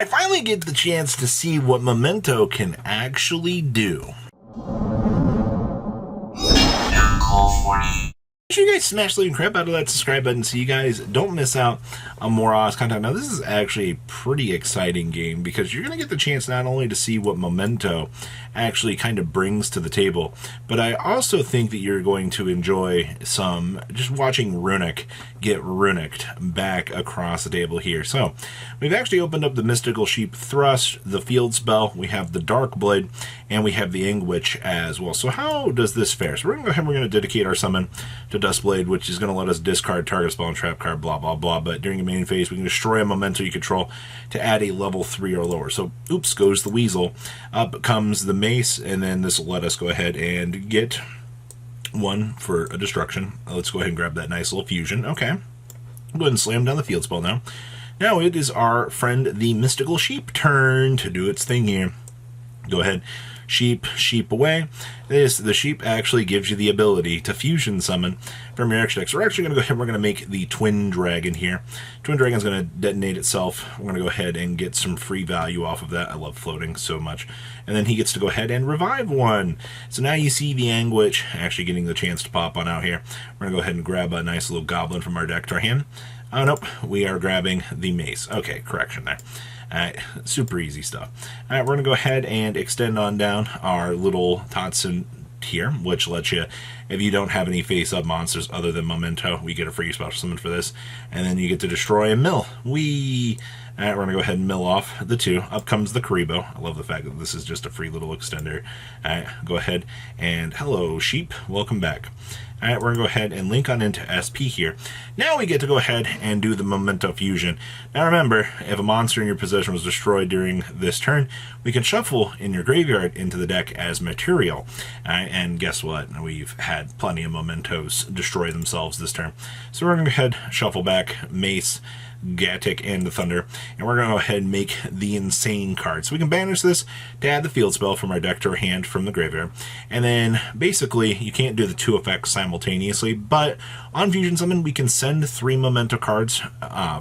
I finally get the chance to see what Memento can actually do. Make sure you guys smash the crap out of that subscribe button so you guys don't miss out on more Oz content. Now, this is actually a pretty exciting game because you're going to get the chance not only to see what Memento actually kind of brings to the table, but I also think that you're going to enjoy some just watching Runic get runicked back across the table here. So, we've actually opened up the Mystical Sheep Thrust, the Field Spell, we have the Dark Blade, and we have the Anguish as well. So how does this fare? So we're going to go ahead and we're going to dedicate our summon to Duskblade, which is going to let us discard target spell and trap card, blah, blah, blah. But during the main phase, we can destroy a Memento you control to add a level 3 or lower. So, oops, goes the Weasel. Up comes the Mace, and then this will let us go ahead and get one for a destruction. Let's go ahead and grab that nice little fusion. Okay. Go ahead and slam down the field spell now. Now it is our friend the Mystical Sheep turn to do its thing here. Go ahead. Sheep away. The sheep actually gives you the ability to fusion summon from your extra deck. So we're actually going to go ahead and we're going to make the Twin Dragon here. Twin Dragon is going to detonate itself. We're going to go ahead and get some free value off of that. I love floating so much. And then he gets to go ahead and revive one. So now you see the Anguish actually getting the chance to pop on out here. We're going to go ahead and grab a nice little Goblin from our deck to our hand. Oh, nope. We are grabbing the Mace. Okay, correction there. Alright, super easy stuff. Alright, we're going to go ahead and extend on down our little Totson here, which lets you, if you don't have any face-up monsters other than Memento, we get a free special summon for this. And then you get to destroy and mill. Alright, we're going to go ahead and mill off the 2. Up comes the Karibo. I love the fact that this is just a free little extender. Alright, go ahead and hello, sheep. Welcome back. Alright, we're going to go ahead and link on into SP here. Now we get to go ahead and do the Memento Fusion. Now remember, if a monster in your possession was destroyed during this turn, we can shuffle in your graveyard into the deck as material. And guess what? We've had plenty of Mementos destroy themselves this turn. So we're going to go ahead, shuffle back, Mace, Gatic, and the Thunder, and we're going to go ahead and make the Insane card. So we can banish this to add the field spell from our deck to our hand from the graveyard, and then basically you can't do the 2 effects simultaneously, but on Fusion Summon we can send 3 Memento cards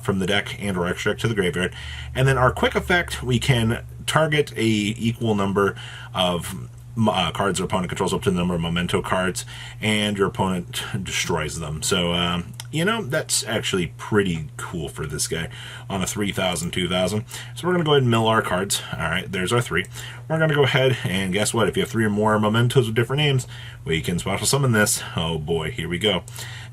from the deck and or extra deck to the graveyard, and then our quick effect, we can target a equal number of cards your opponent controls up to the number of Memento cards, and your opponent destroys them. So, you know, that's actually pretty cool for this guy on a 3,000, 2,000. So we're going to go ahead and mill our cards. Alright, there's our 3. We're going to go ahead and guess what? If you have 3 or more Mementos with different names, we can special summon this. Oh boy, here we go.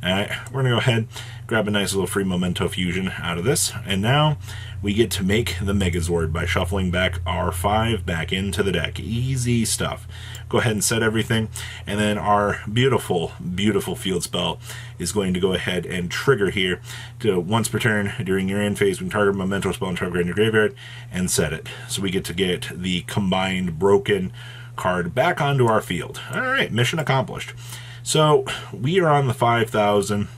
Alright, we're going to go ahead, grab a nice little free Memento Fusion out of this, and now we get to make the Megazord by shuffling back our 5 back into the deck. Easy stuff. Go ahead and set everything, and then our beautiful, beautiful field spell is going to go ahead and trigger here to once per turn during your end phase. We can target Memento spell and target in your graveyard and set it. So we get to get the combined broken card back onto our field. Alright, mission accomplished. So we are on the 5,000.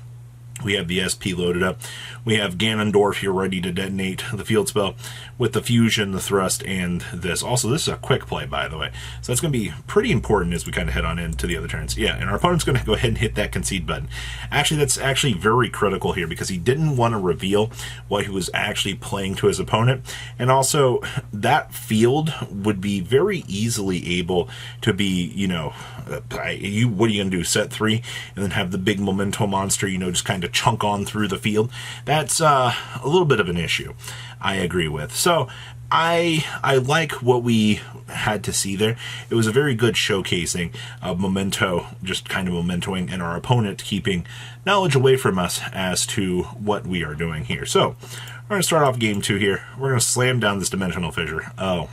We have the SP loaded up. We have Ganondorf here ready to detonate the field spell with the fusion, the thrust, and this. Also, this is a quick play, by the way. So that's going to be pretty important as we kind of head on into the other turns. Yeah, and our opponent's going to go ahead and hit that concede button. Actually, that's actually very critical here because he didn't want to reveal what he was actually playing to his opponent. And also, that field would be very easily able to be, you know, what are you going to do? Set 3 and then have the big Memento monster, you know, just kind of chunk on through the field. That's a little bit of an issue, I agree with. So I like what we had to see there. It was a very good showcasing of Memento, just kind of mementoing, and our opponent keeping knowledge away from us as to what we are doing here. So we're going to start off game 2 here. We're going to slam down this Dimensional Fissure. Oh,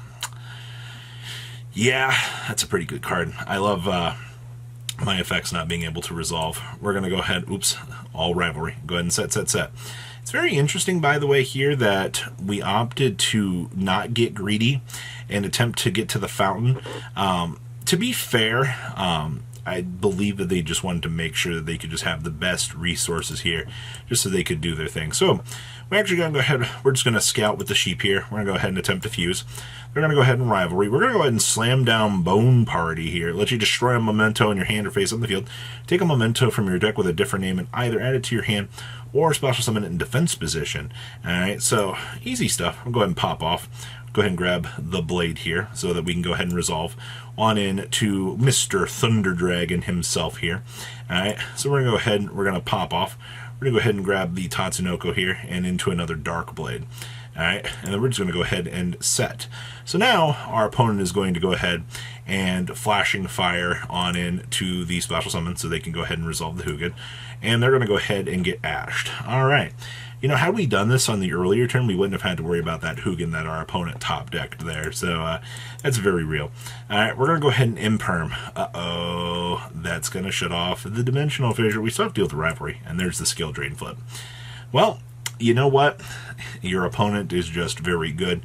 yeah, that's a pretty good card. I love my effects not being able to resolve. We're going to go ahead, oops, all rivalry. Go ahead and set. It's very interesting, by the way, here that we opted to not get greedy and attempt to get to the fountain. To be fair, I believe that they just wanted to make sure that they could just have the best resources here, just so they could do their thing. So we're actually going to go ahead, we're just going to scout with the sheep here. We're going to go ahead and attempt to fuse. We're going to go ahead and rivalry. We're going to go ahead and slam down Bone Party here. Let you destroy a memento in your hand or face on the field. Take a memento from your deck with a different name and either add it to your hand or special summon it in defense position. Alright, so easy stuff. We'll go ahead and pop off. Go ahead and grab the blade here so that we can go ahead and resolve on in to Mr. Thunder Dragon himself here. Alright, so we're going to go ahead and we're going to pop off. We're going to go ahead and grab the Tatsunoko here and into another Dark Blade. Alright, and then we're just going to go ahead and set. So now our opponent is going to go ahead and flashing fire on in to the special summon so they can go ahead and resolve the Hugin. And they're going to go ahead and get ashed. Alright. You know, had we done this on the earlier turn, we wouldn't have had to worry about that Hugin that our opponent top decked there. So that's very real. Alright, we're going to go ahead and imperm. Uh-oh. That's going to shut off the Dimensional Fissure. We still have to deal with the rivalry. And there's the skill drain flip. Well, you know what? Your opponent is just very good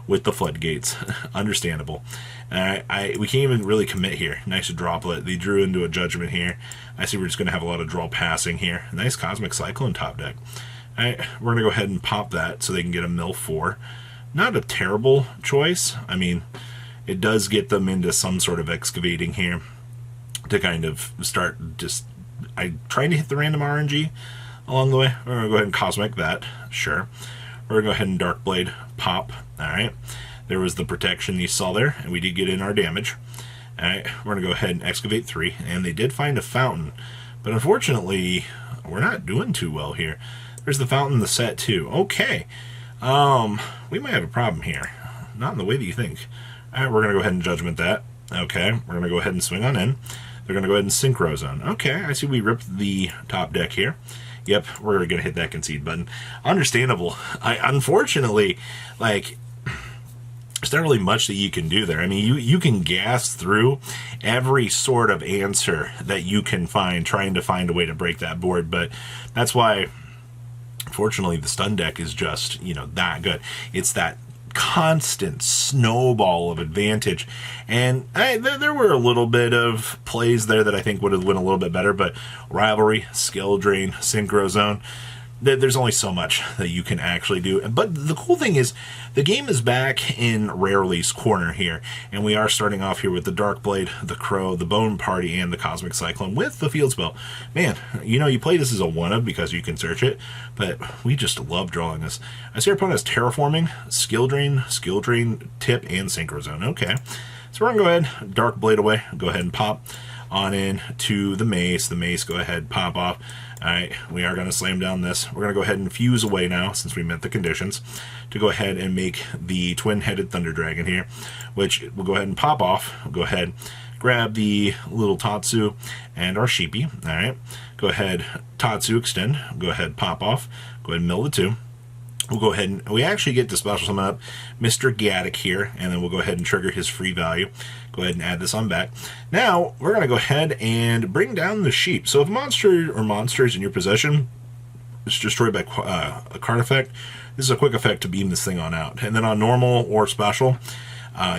with the floodgates. Understandable. We can't even really commit here. Nice droplet. They drew into a judgment here. I see we're just going to have a lot of draw passing here. Nice Cosmic Cyclone top deck. Alright, we're going to go ahead and pop that so they can get a mill 4. Not a terrible choice. I mean, it does get them into some sort of excavating here to kind of start just trying to hit the random RNG along the way. We're going to go ahead and Cosmic that. Sure. We're going to go ahead and Dark Blade pop. Alright. There was the protection you saw there, and we did get in our damage. Alright, we're going to go ahead and excavate 3, and they did find a fountain. But unfortunately, we're not doing too well here. There's the fountain, the set too. Okay. We might have a problem here. Not in the way that you think. Alright, we're going to go ahead and Judgment that. Okay, we're going to go ahead and swing on in. They're going to go ahead and Synchro Zone. Okay, I see we ripped the top deck here. Yep, we're going to hit that concede button. Understandable. Unfortunately, like, there's not really much that you can do there. I mean, you can gas through every sort of answer that you can find, trying to find a way to break that board, but that's why, fortunately, the stun deck is just, you know, that good. It's that constant snowball of advantage, and there were a little bit of plays there that I think would have went a little bit better, but rivalry, skill drain, synchro zone, there's only so much that you can actually do. But the cool thing is the game is back in Rarely's corner here, and we are starting off here with the Dark Blade, the Crow, the Bone Party, and the Cosmic Cyclone with the Field Spell. Man, you know, you play this as a 1-of because you can search it, but we just love drawing this. I see our opponent has Terraforming, Skill Drain, Tip, and Synchro Zone. Okay, so we're going to go ahead, Dark Blade away, go ahead and pop on in to the Mace. The Mace, go ahead, pop off. Alright, we are going to slam down this. We're going to go ahead and fuse away now, since we met the conditions, to go ahead and make the twin-headed Thunder Dragon here, which we'll go ahead and pop off. We'll go ahead, grab the little Tatsu and our Sheepy. Alright, go ahead, Tatsu extend, go ahead, pop off, go ahead and mill the 2. We'll go ahead and we actually get to special summon up Mr. Gaddick here, and then we'll go ahead and trigger his free value. Go ahead and add this on back. Now, we're going to go ahead and bring down the sheep. So if a monster or monsters in your possession is destroyed by a card effect, this is a quick effect to beam this thing on out. And then on normal or special,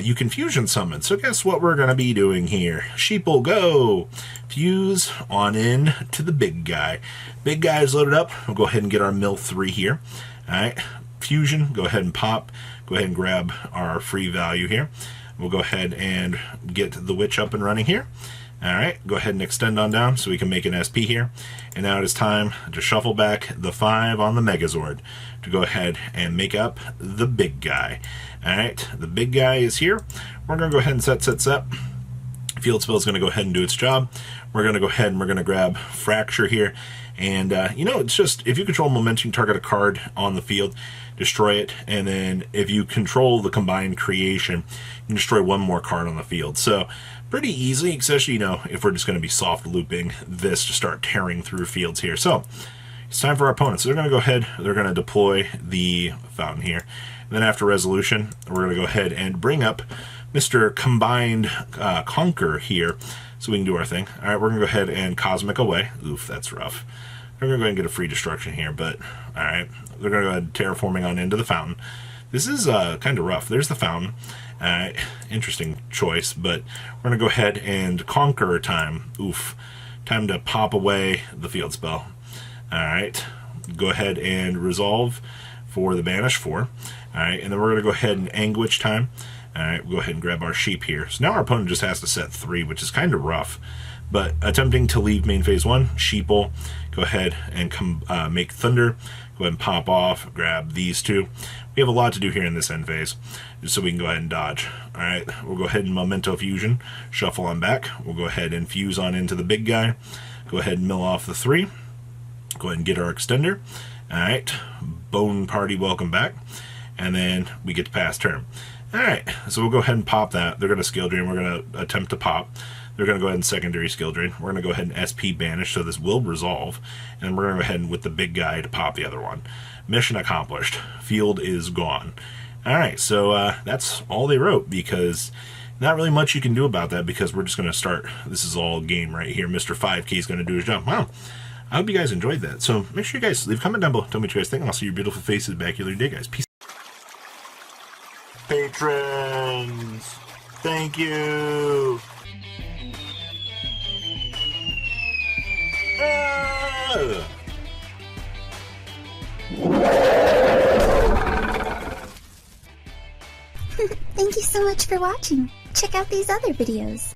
you can fusion summon. So guess what we're going to be doing here? Sheep will go. Fuse on in to the big guy. Big guy is loaded up. We'll go ahead and get our mill 3 here. Alright, fusion, go ahead and pop, go ahead and grab our free value here. We'll go ahead and get the witch up and running here. Alright, go ahead and extend on down so we can make an SP here. And now it is time to shuffle back the 5 on the Megazord to go ahead and make up the big guy. Alright, the big guy is here. We're going to go ahead and set. Field Spell is going to go ahead and do its job. We're going to go ahead and we're going to grab Fracture here. And, you know, it's just, if you control momentum, target a card on the field, destroy it, and then if you control the combined creation, you can destroy 1 more card on the field. So, pretty easy, especially, you know, if we're just going to be soft looping this to start tearing through fields here. So, it's time for our opponents. So they're going to go ahead, they're going to deploy the fountain here. And then after resolution, we're going to go ahead and bring up Mr. Combined Conquer here so we can do our thing. All right, we're going to go ahead and Cosmic away. Oof, that's rough. We're going to go ahead and get a free destruction here, but all right. They're going to go ahead terraforming on into the fountain. This is kind of rough. There's the fountain. Interesting choice, but we're going to go ahead and Conqueror time. Oof. Time to pop away the field spell. Alright. Go ahead and resolve for the Banish 4. Alright, and then we're going to go ahead and Anguish time. Alright, we'll go ahead and grab our sheep here. So now our opponent just has to set 3, which is kind of rough. But attempting to leave main phase 1, Sheeple, go ahead and make Thunder. Go ahead and pop off, grab these two. We have a lot to do here in this end phase, just so we can go ahead and dodge. Alright, we'll go ahead and Memento Fusion, shuffle on back. We'll go ahead and fuse on into the big guy. Go ahead and mill off the 3. Go ahead and get our extender. Alright, Bone Party, welcome back. And then we get to pass turn. Alright, so we'll go ahead and pop that. They're going to skill drain. We're going to attempt to pop. They're going to go ahead and secondary skill drain. We're going to go ahead and SP banish, so this will resolve. And we're going to go ahead with the big guy to pop the other one. Mission accomplished. Field is gone. Alright, so that's all they wrote, because not really much you can do about that, because we're just going to start. This is all game right here. Mr. 5K is going to do his job. Wow. I hope you guys enjoyed that. So make sure you guys leave a comment down below. Tell me what you guys think, and I'll see your beautiful faces back here later today, guys. Peace. Patrons, thank you. Thank you so much for watching. Check out these other videos.